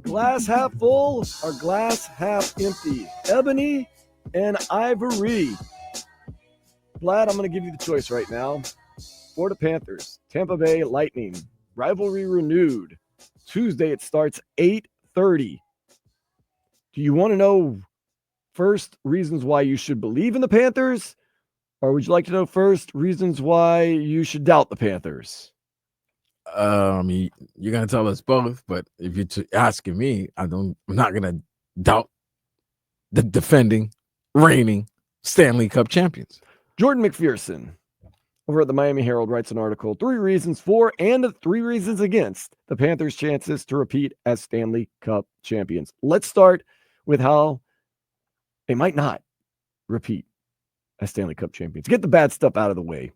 Glass half full or glass half empty? Ebony and ivory. Vlad, I'm going to give you the choice right now. Florida Panthers, Tampa Bay Lightning, rivalry renewed. Tuesday it starts 8:30. Do you want to know first reasons why you should believe in the Panthers, or would you like to know first reasons why you should doubt the Panthers? You're gonna tell us both, but if you're asking me, I'm not gonna doubt the defending, reigning Stanley Cup champions. Jordan McPherson over at the Miami Herald writes an article, 3 reasons for and 3 reasons against the Panthers' chances to repeat as Stanley Cup champions. Let's start with how they might not repeat as Stanley Cup champions. Get the bad stuff out of the way.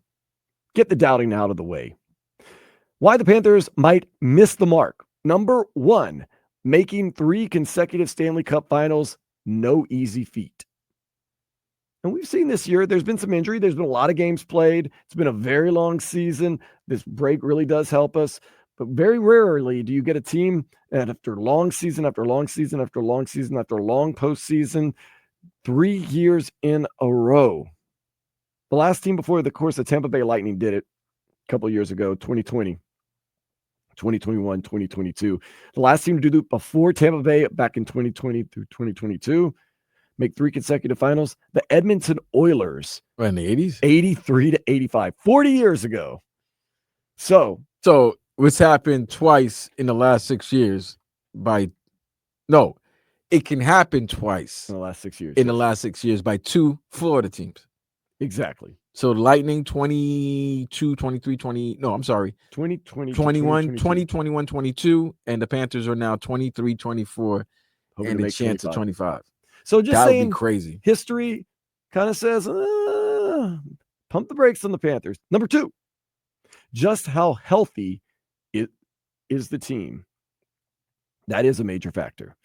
Get the doubting out of the way. Why the Panthers might miss the mark. Number 1, making 3 consecutive Stanley Cup finals, no easy feat. And we've seen this year, there's been some injury. There's been a lot of games played. It's been a very long season. This break really does help us. But very rarely do you get a team that after long season, after long season, after long season, after long postseason, 3 years in a row. The last team before the course, the Tampa Bay Lightning did it a couple of years ago, 2020. 2021, 2022. The last team to do it before Tampa Bay back in 2020 through 2022, make 3 consecutive finals, the Edmonton Oilers. In the 80s? 83 to 85, 40 years ago. So what's happened twice in the last 6 years it can happen twice in the last 6 years. In the last 6 years by 2 Florida teams. Exactly. So the Lightning 22, 23, 20. No, I'm sorry. 2020, 21, 20, 21, 22. And the Panthers are now 23, 24. Hoping and a chance at 25. So just that saying, would be crazy. History kind of says, pump the brakes on the Panthers. Number 2, just how healthy it is the team. That is a major factor.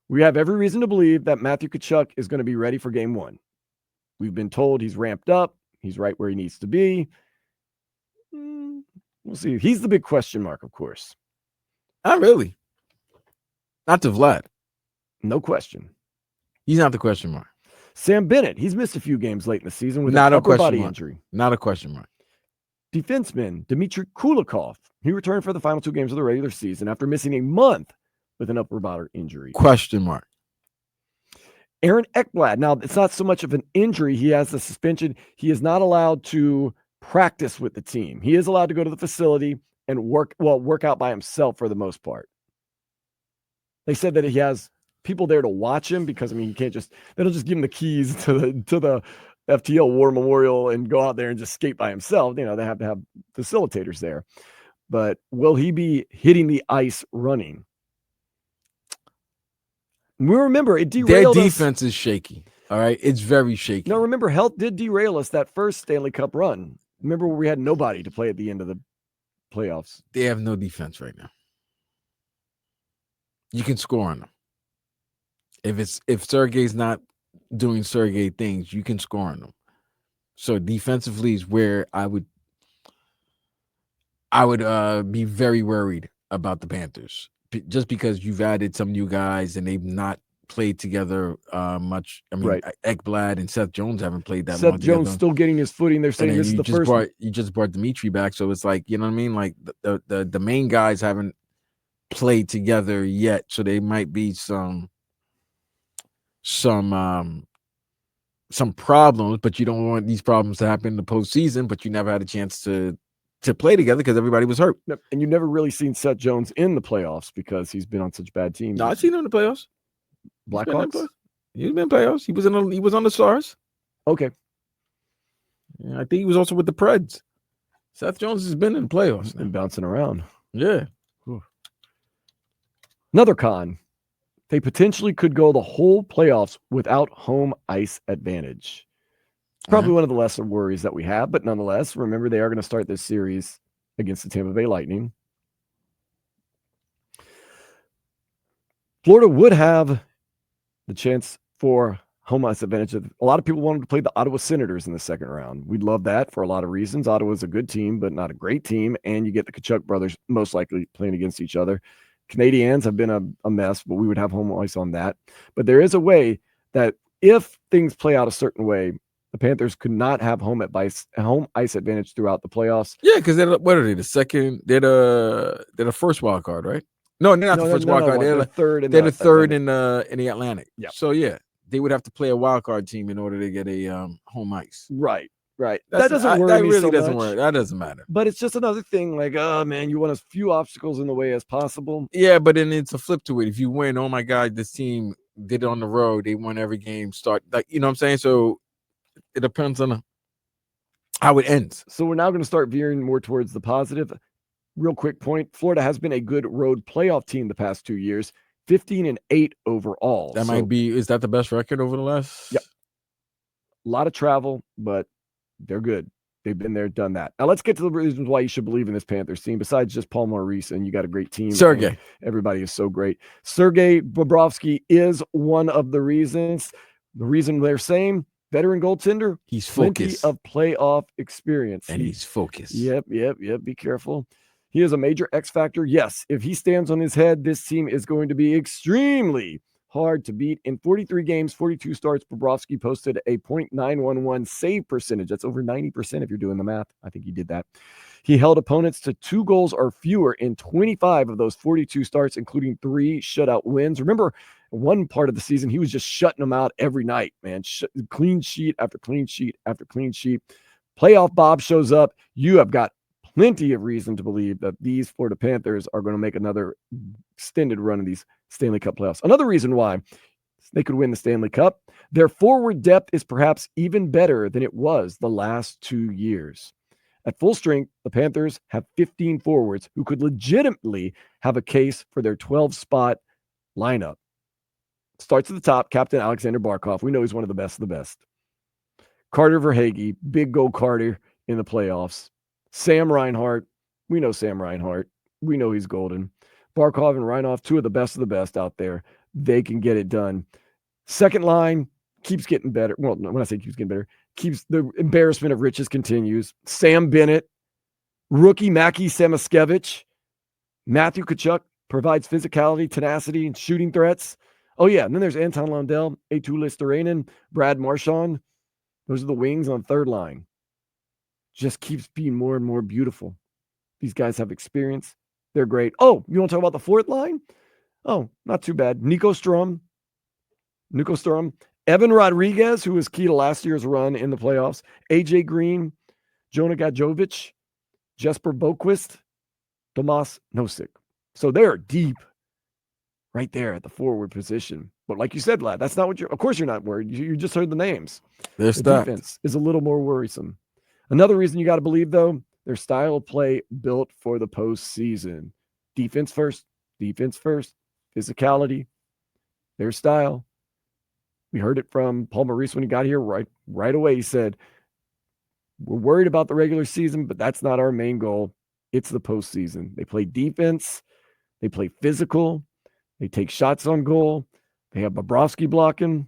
We have every reason to believe that Matthew Tkachuk is going to be ready for game 1. We've been told he's ramped up. He's right where he needs to be. We'll see. He's the big question mark, of course. Not really. Not to Vlad. No question. He's not the question mark. Sam Bennett, he's missed a few games late in the season with not an a upper body mark. Injury. Not a question mark. Defenseman Dmitry Kulikov, he returned for the final 2 games of the regular season after missing a month with an upper body injury. Question mark. Aaron Ekblad. Now, it's not so much of an injury. He has a suspension. He is not allowed to practice with the team. He is allowed to go to the facility and work out by himself for the most part. They said that he has people there to watch him because, they don't just give him the keys to the FTL War Memorial and go out there and just skate by himself. They have to have facilitators there. But will he be hitting the ice running? We remember it derailed Their defense is shaky. All right. It's very shaky. No, remember, health did derail us that first Stanley Cup run. Remember where we had nobody to play at the end of the playoffs. They have no defense right now. You can score on them. If Sergei's not doing Sergei things, you can score on them. So defensively is where I would be very worried about the Panthers. Just because you've added some new guys and they've not played together much. Right. Ekblad and Seth Jones haven't played that much. Seth Jones still getting his footing. They're saying this is the first. You just brought Dimitri back, so it's like, you know what I mean? Like the main guys haven't played together yet, so there might be some problems. But you don't want these problems to happen in the postseason. But you never had a chance to play together because everybody was hurt. And you've never really seen Seth Jones in the playoffs because he's been on such bad teams. No, I've seen him in the playoffs. Blackhawks? He's been in playoffs. He was on the Stars. Okay. Yeah, I think he was also with the Preds. Seth Jones has been in the playoffs. And bouncing around. Yeah. Ooh. Another con. They potentially could go the whole playoffs without home ice advantage. Probably one of the lesser worries that we have, but nonetheless, remember they are going to start this series against the Tampa Bay Lightning. Florida would have the chance for home ice advantage. A lot of people wanted to play the Ottawa Senators in the second round. We'd love that for a lot of reasons. Ottawa's a good team, but not a great team, and you get the Tkachuk brothers most likely playing against each other. Canadians have been a mess, but we would have home ice on that. But there is a way that if things play out a certain way, the Panthers could not have home ice advantage throughout the playoffs. Yeah, because what are they? The second? They're the first wild card, right? No, they're not the first wild card. They're the third. They're the third in the Atlantic. Yeah. So yeah, they would have to play a wild card team in order to get a home ice. Right. That doesn't worry me so doesn't much. worry. That doesn't matter. But it's just another thing. Like, oh man, you want as few obstacles in the way as possible. Yeah, but then it's a flip to it. If you win, oh my God, this team did it on the road. They won every game. Start like you know what I'm saying. So it depends on how it ends. So we're now going to start veering more towards the positive. Real quick point: Florida has been a good road playoff team the past 2 years, 15-8 overall. That might be. Is that the best record over the last? Yep. A lot of travel, but they're good. They've been there, done that. Now let's get to the reasons why you should believe in this Panthers team. Besides just Paul Maurice, and you got a great team. Sergei, everybody is so great. Sergei Bobrovsky is one of the reasons. The reason they're saying veteran goaltender. He's focused. Plenty of playoff experience, and he's focused. Yep. Be careful. He is a major X factor. Yes, if he stands on his head, this team is going to be extremely hard to beat. In 43 games, 42 starts, Bobrovsky posted a .911 save percentage. That's over 90% if you're doing the math. I think he did that. He held opponents to 2 goals or fewer in 25 of those 42 starts, including 3 shutout wins. Remember, one part of the season, he was just shutting them out every night, man. Clean sheet after clean sheet after clean sheet. Playoff Bob shows up. You have got plenty of reason to believe that these Florida Panthers are going to make another extended run of these Stanley Cup playoffs. Another reason why they could win the Stanley Cup, their forward depth is perhaps even better than it was the last 2 years. At full strength, the Panthers have 15 forwards who could legitimately have a case for their 12-spot lineup. Starts at the top, Captain Alexander Barkov. We know he's one of the best of the best. Carter Verhaeghe, big goal Carter in the playoffs. Sam Reinhart. We know Sam Reinhart. We know he's golden. Barkov and Reinhoff, 2 of the best out there. They can get it done. Second line keeps getting better. Well, when I say keeps getting better, keeps the embarrassment of riches continues. Sam Bennett, rookie Mackie Samoskevich, Matthew Tkachuk provides physicality, tenacity, and shooting threats. Oh, yeah. And then there's Anton Lundell, Eetu Listerainen, Brad Marchand. Those are the wings on third line. Just keeps being more and more beautiful. These guys have experience. They're great. Oh, you want to talk about the fourth line? Oh, not too bad. Nico Sturm, Evan Rodriguez, who was key to last year's run in the playoffs, AJ Green, Jonah Gajovic, Jesper Boquist, Tomas Nosek. So they're deep right there at the forward position. But like you said, Vlad, that's not what of course you're not worried. You just heard the names. The defense is a little more worrisome. Another reason you got to believe, though, their style of play built for the postseason. Defense first, physicality, their style. We heard it from Paul Maurice when he got here right away. He said, we're worried about the regular season, but that's not our main goal. It's the postseason. They play defense. They play physical. They take shots on goal. They have Bobrovsky blocking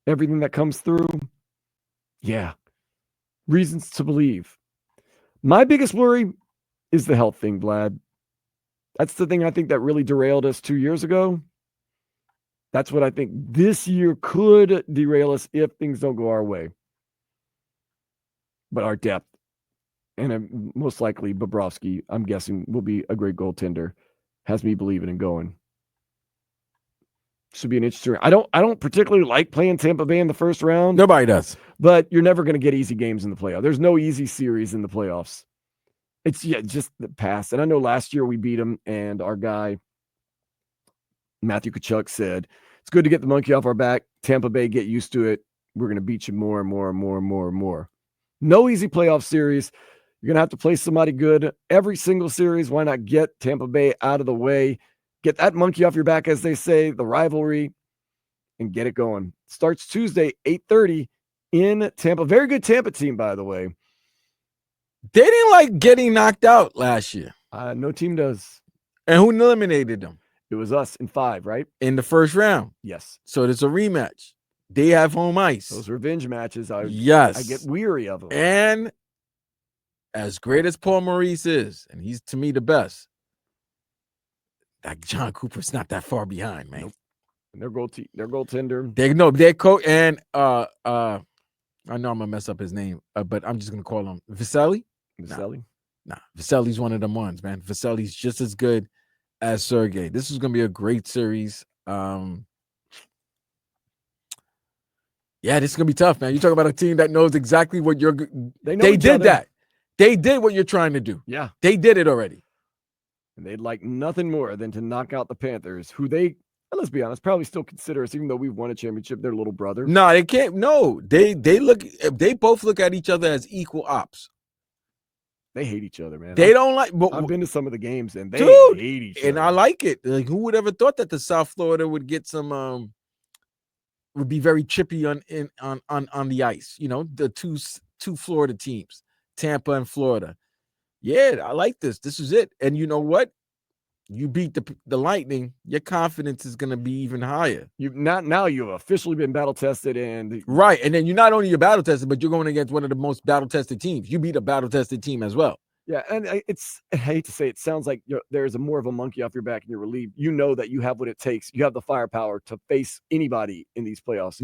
everything that comes through. Yeah. Reasons to believe. My biggest worry is the health thing, Vlad. That's the thing I think that really derailed us 2 years ago. That's what I think this year could derail us if things don't go our way. But our depth, and most likely Bobrovsky, I'm guessing, will be a great goaltender, has me believing and going. Should be an interesting. I don't particularly like playing Tampa Bay in the first round. Nobody does. But you're never going to get easy games in the playoffs. There's no easy series in the playoffs. It's just the past. And I know last year we beat them, and our guy, Matthew Tkachuk, said, it's good to get the monkey off our back. Tampa Bay, get used to it. We're going to beat you more and more and more and more and more. No easy playoff series. You're going to have to play somebody good every single series. Why not get Tampa Bay out of the way? Get that monkey off your back, as they say, the rivalry, and get it going. Starts Tuesday, 8:30 in Tampa. Very good Tampa team, by the way. They didn't like getting knocked out last year. No team does. And who eliminated them? It was us in 5, right? In the first round. Yes. So it's a rematch. They have home ice. Those revenge matches, I get weary of them. And as great as Paul Maurice is, and he's to me the best, Like John Cooper's not that far behind, man. Nope. And their goaltender. Their coach and I know I'm gonna mess up his name, but I'm just gonna call him Vasily. Nah, Vasely's one of them ones, man. Vasely's just as good as Sergey. This is gonna be a great series. Yeah, this is gonna be tough, man. You talk about a team that knows exactly what you're. They did that. They did what you're trying to do. Yeah, they did it already. And they'd like nothing more than to knock out the Panthers, who they, let's be honest, probably still consider us, even though we've won a championship, their little brother. No, they can't. No, they both look at each other as equal ops. They hate each other, man. They don't like. I've been to some of the games, and they hate each other. And I like it. Like, who would ever thought that the South Florida would get some would be very chippy on the ice? You know, the two Florida teams, Tampa and Florida. Yeah, I like this. This is it. And you know what? You beat the Lightning, your confidence is going to be even higher. You've officially been battle tested, and right. And then you're not only battle tested, but you're going against one of the most battle tested teams. You beat a battle tested team as well. Yeah, and I hate to say it sounds like there's more of a monkey off your back and you're relieved. You know that you have what it takes. You have the firepower to face anybody in these playoffs.